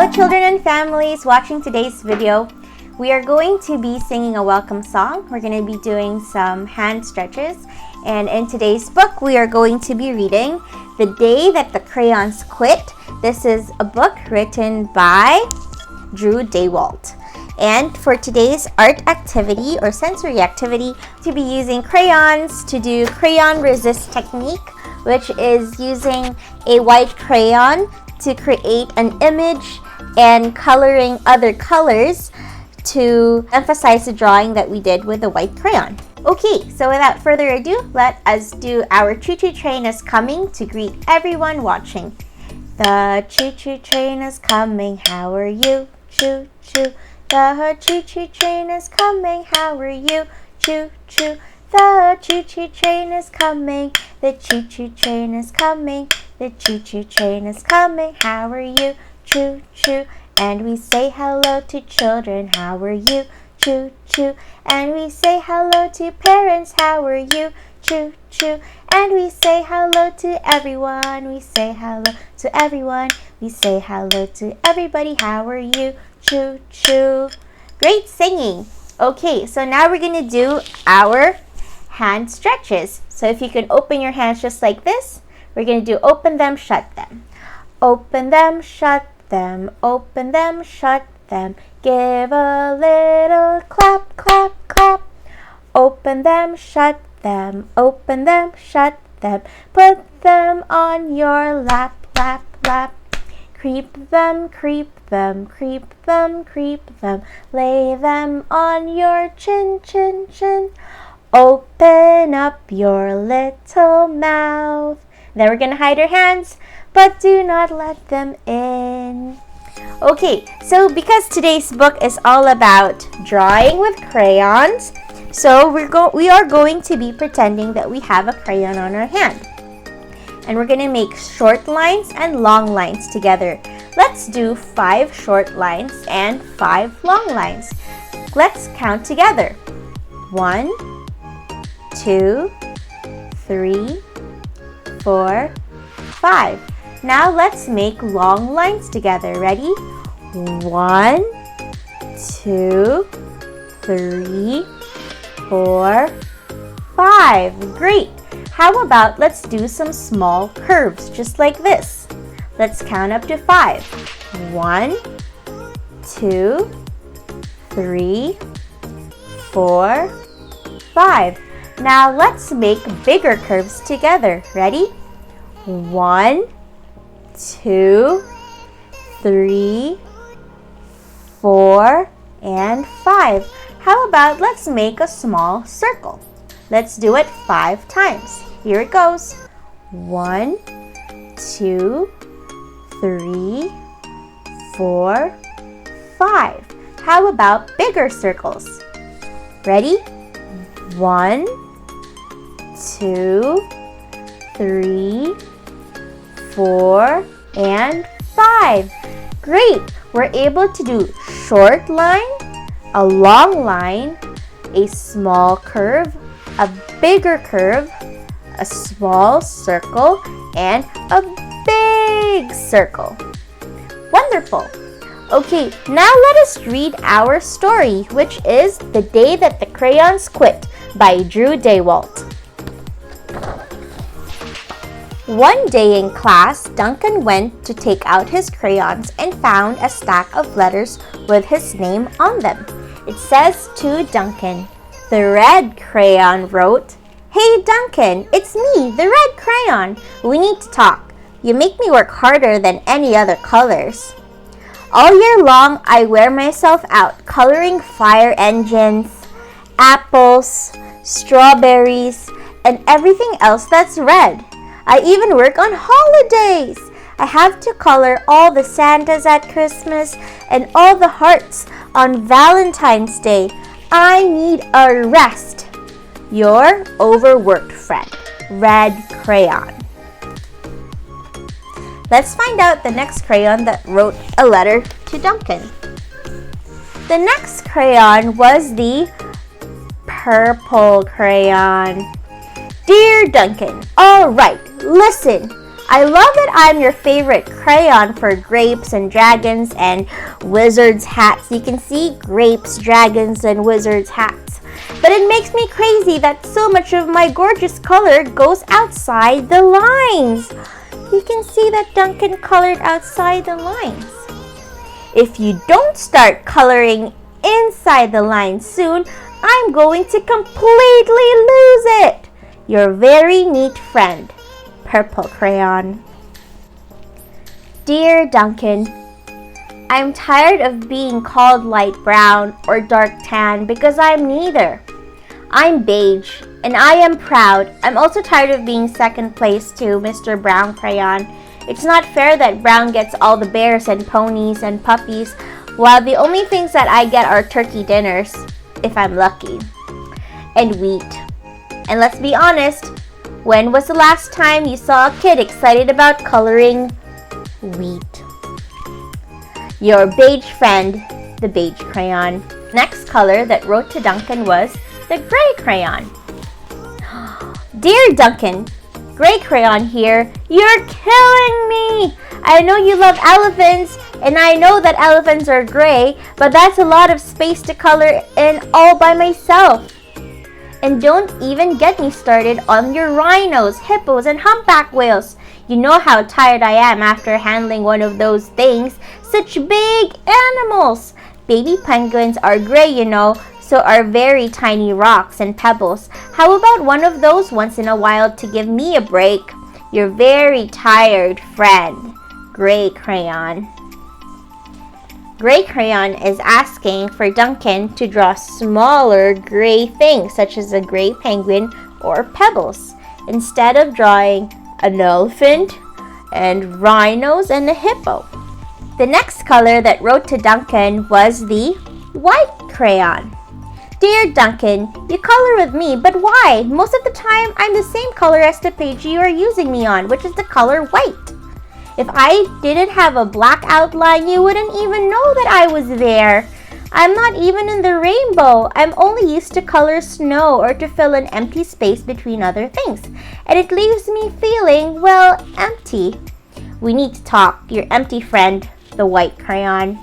Hello children and families watching today's video. We are going to be singing a welcome song. We're going to be doing some hand stretches. And in today's book, we are going to be reading The Day That the Crayons Quit. This is a book written by Daywalt. And for today's art activity or sensory activity, to be using crayons to do crayon resist technique, which is using a white crayon to create an image and coloring other colors to emphasize the drawing that we did with the white crayon. Okay, so without further ado, let us do our choo-choo train is coming to greet everyone watching. The choo-choo train is coming, how are you? Choo-choo. The choo-choo train is coming, how are you? Choo-choo. The choo-choo train is coming, the choo-choo train is coming, the choo-choo train is coming, how are you? Choo-choo. And we say hello to children, how are you? Choo-choo. And we say hello to parents, how are you? Choo-choo. And we say hello to everyone, we say hello to everyone, we say hello to everybody, how are you? Choo-choo. Great singing. Okay, so now we're going to do our hand stretches. So if you can open your hands just like this, we're going to do open them, shut them. Open them, shut them, open them, shut them. Give a little clap, clap, clap. Open them, shut them, open them, shut them. Put them on your lap, lap, lap. Creep them, creep them, creep them, creep them. Lay them on your chin, chin, chin. Open up your little mouth. Then we're going to hide our hands, but do not let them in. Okay, so because today's book is all about drawing with crayons, so we are going to be pretending that we have a crayon on our hand. And we're going to make short lines and long lines together. Let's do 5 short lines and 5 long lines. Let's count together. 1, 2, 3, 4, 5. Now let's make long lines together. Ready? 1, 2, 3, 4, 5. Great. How about let's do some small curves just like this. Let's count up to 5. 1, 2, 3, 4, 5. Now let's make bigger curves together. Ready? 1, 2, 3, 4, and 5. How about let's make a small circle? Let's do it 5 times. Here it goes. 1, 2, 3, 4, 5. How about bigger circles? Ready? 1, 2, 3, 4, and 5. Great! We're able to do short line, a long line, a small curve, a bigger curve, a small circle, and a big circle. Wonderful! Okay, now let us read our story, which is The Day That the Crayons Quit by Daywalt. One day in class, Duncan went to take out his crayons and found a stack of letters with his name on them. It says to Duncan. The red crayon wrote, "Hey Duncan, it's me, the red crayon. We need to talk. You make me work harder than any other colors. All year long, I wear myself out coloring fire engines, apples, strawberries, and everything else that's red. I even work on holidays. I have to color all the Santas at Christmas and all the hearts on Valentine's Day. I need a rest. Your overworked friend, Red Crayon." Let's find out the next crayon that wrote a letter to Duncan. The next crayon was the purple crayon. Dear Duncan, all right, listen. I love that I'm your favorite crayon for grapes and dragons and wizards' hats. You can see grapes, dragons, and wizards' hats. But it makes me crazy that so much of my gorgeous color goes outside the lines. You can see that Duncan colored outside the lines. If you don't start coloring inside the lines soon, I'm going to completely lose it. Your very neat friend, Purple Crayon. Dear Duncan, I'm tired of being called light brown or dark tan because I'm neither. I'm beige and I am proud. I'm also tired of being second place to Mr. Brown Crayon. It's not fair that Brown gets all the bears and ponies and puppies, while the only things that I get are turkey dinners, if I'm lucky, and wheat. And let's be honest, when was the last time you saw a kid excited about coloring wheat? Your beige friend, the beige crayon. Next color that wrote to Duncan was the gray crayon. Dear Duncan, gray crayon here, you're killing me! I know you love elephants, and I know that elephants are gray, but that's a lot of space to color in all by myself. And don't even get me started on your rhinos, hippos, and humpback whales. You know how tired I am after handling one of those things. Such big animals. Baby penguins are gray, you know, so are very tiny rocks and pebbles. How about one of those once in a while to give me a break? Your very tired friend, Gray Crayon. Gray Crayon is asking for Duncan to draw smaller gray things such as a gray penguin or pebbles, instead of drawing an elephant and rhinos and a hippo. The next color that wrote to Duncan was the white crayon. Dear Duncan, you color with me, but why? Most of the time, I'm the same color as the page you are using me on, which is the color white. If I didn't have a black outline, you wouldn't even know that I was there. I'm not even in the rainbow. I'm only used to color snow or to fill an empty space between other things. And it leaves me feeling, well, empty. We need to talk, your empty friend, the white crayon.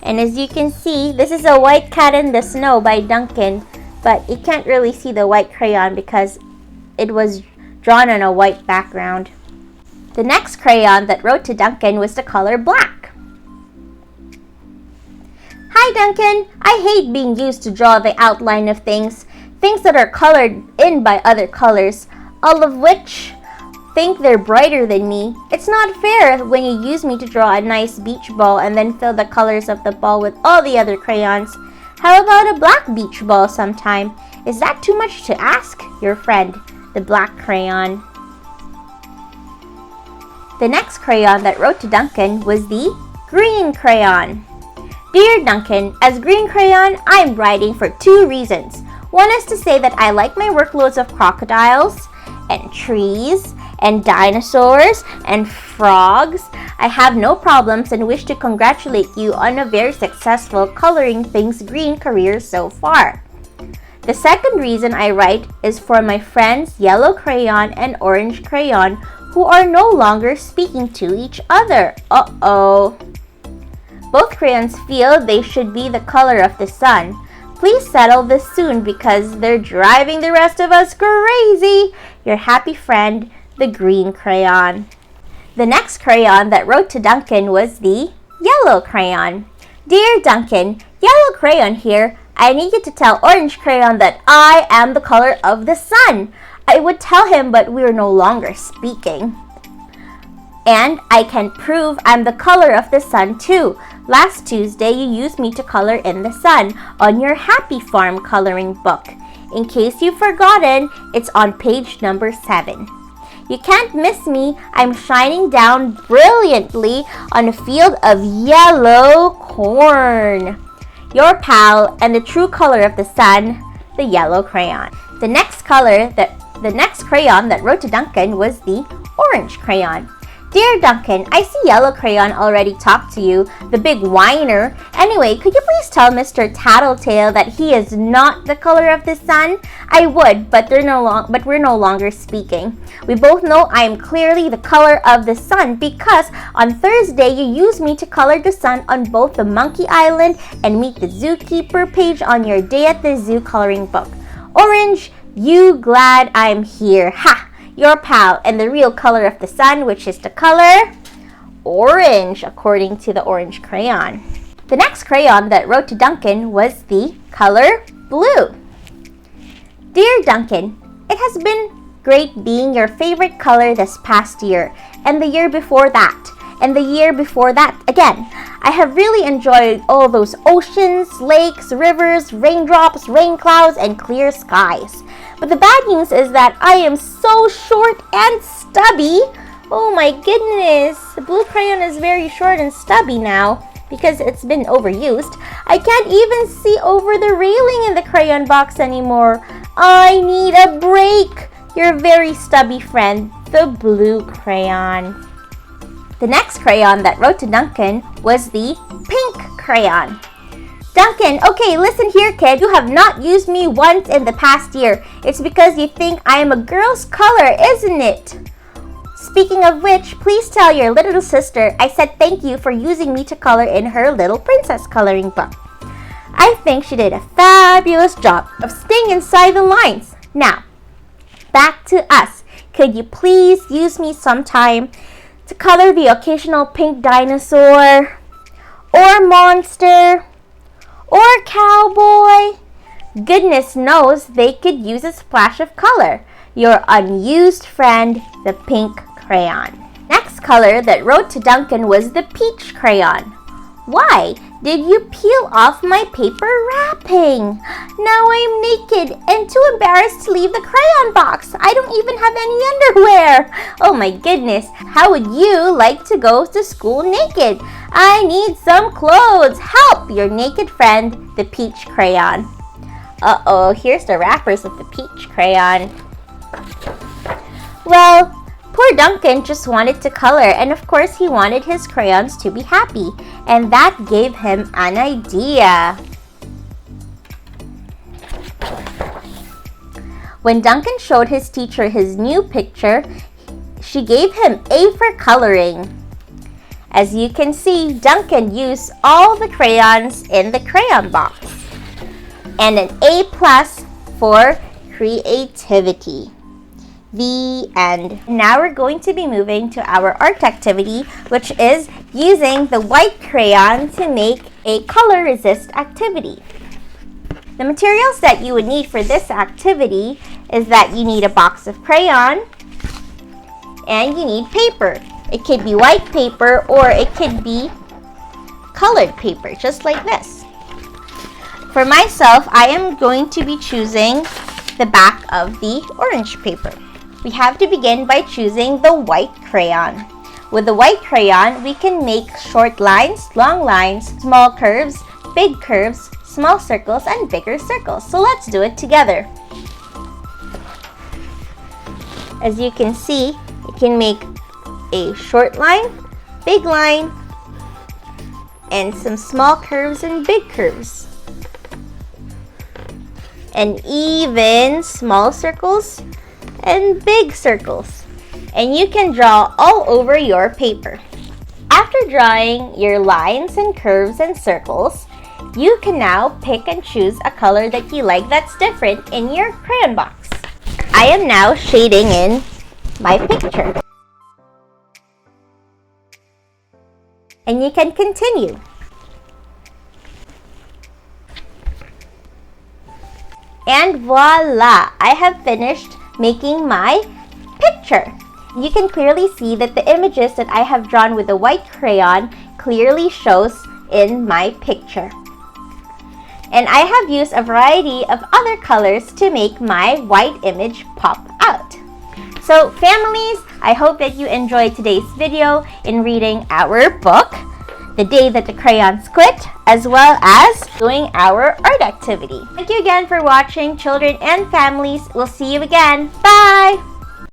And as you can see, this is a white cat in the snow by Duncan, but you can't really see the white crayon because it was drawn on a white background. The next crayon that wrote to Duncan was the color black. Hi Duncan, I hate being used to draw the outline of things that are colored in by other colors, all of which think they're brighter than me. It's not fair when you use me to draw a nice beach ball and then fill the colors of the ball with all the other crayons. How about a black beach ball sometime? Is that too much to ask? Your friend, the black crayon. The next crayon that wrote to Duncan was the green crayon. Dear Duncan, as green crayon, I'm writing for two reasons. One is to say that I like my workloads of crocodiles and trees and dinosaurs and frogs. I have no problems and wish to congratulate you on a very successful coloring things green career so far. The second reason I write is for my friends Yellow Crayon and Orange Crayon who are no longer speaking to each other. Uh-oh. Both crayons feel they should be the color of the sun. Please settle this soon because they're driving the rest of us crazy. Your happy friend, the green crayon. The next crayon that wrote to Duncan was the yellow crayon. Dear Duncan, yellow crayon here. I need you to tell Orange Crayon that I am the color of the sun. I would tell him, but we're no longer speaking. And I can prove I'm the color of the sun too. Last Tuesday, you used me to color in the sun on your Happy Farm coloring book. In case you've forgotten, it's on page number 7. You can't miss me. I'm shining down brilliantly on a field of yellow corn. Your pal and the true color of the sun, the yellow crayon. The next crayon that wrote to Duncan was the orange crayon. Dear Duncan, I see Yellow Crayon already talked to you, the big whiner. Anyway, could you please tell Mr. Tattletale that he is not the color of the sun? I would, but we're no longer speaking. We both know I am clearly the color of the sun because on Thursday you used me to color the sun on both the Monkey Island and Meet the Zookeeper page on your Day at the Zoo coloring book. Orange, you glad I'm here. Ha! Your pal, and the real color of the sun, which is the color orange, according to the orange crayon. The next crayon that wrote to Duncan was the color blue. Dear Duncan, it has been great being your favorite color this past year, and the year before that, and the year before that again. I have really enjoyed all those oceans, lakes, rivers, raindrops, rain clouds, and clear skies. But the bad news is that I am so short and stubby. Oh my goodness, the blue crayon is very short and stubby now because it's been overused. I can't even see over the railing in the crayon box anymore. I need a break. Your very stubby friend, the blue crayon. The next crayon that wrote to Duncan was the pink crayon. Duncan, okay, listen here, kid. You have not used me once in the past year. It's because you think I am a girl's color, isn't it? Speaking of which, please tell your little sister I said thank you for using me to color in her little princess coloring book. I think she did a fabulous job of staying inside the lines. Now, back to us. Could you please use me sometime to color the occasional pink dinosaur or monster or cowboy? Goodness knows they could use a splash of color. Your unused friend, the pink crayon. Next color that wrote to Duncan was the peach crayon. Why did you peel off my paper wrapping? Now I'm naked and too embarrassed to leave the crayon box. I don't even have any underwear. Oh my goodness, how would you like to go to school naked? I need some clothes. Help, your naked friend, the peach crayon. Uh-oh, here's the wrappers of the peach crayon. Well, poor Duncan just wanted to color, and of course he wanted his crayons to be happy, and that gave him an idea. When Duncan showed his teacher his new picture, she gave him A for coloring. As you can see, Duncan used all the crayons in the crayon box, and an A+ for creativity. The end. Now we're going to be moving to our art activity, which is using the white crayon to make a color resist activity. The materials that you would need for this activity is that you need a box of crayon and you need paper. It could be white paper or it could be colored paper, just like this. For myself, I am going to be choosing the back of the orange paper. We have to begin by choosing the white crayon. With the white crayon, we can make short lines, long lines, small curves, big curves, small circles, and bigger circles. So let's do it together. As you can see, you can make a short line, big line, and some small curves and big curves. And even small circles and big circles. And you can draw all over your paper. After drawing your lines and curves and circles, you can now pick and choose a color that you like that's different in your crayon box. I am now shading in my picture. And you can continue. And voila! I have finished making my picture. You can clearly see that the images that I have drawn with the white crayon clearly shows in my picture. And I have used a variety of other colors to make my white image pop out. So families, I hope that you enjoyed today's video in reading our book, The Day That the Crayons Quit, as well as doing our art activity. Thank you again for watching, children and families. We'll see you again. Bye!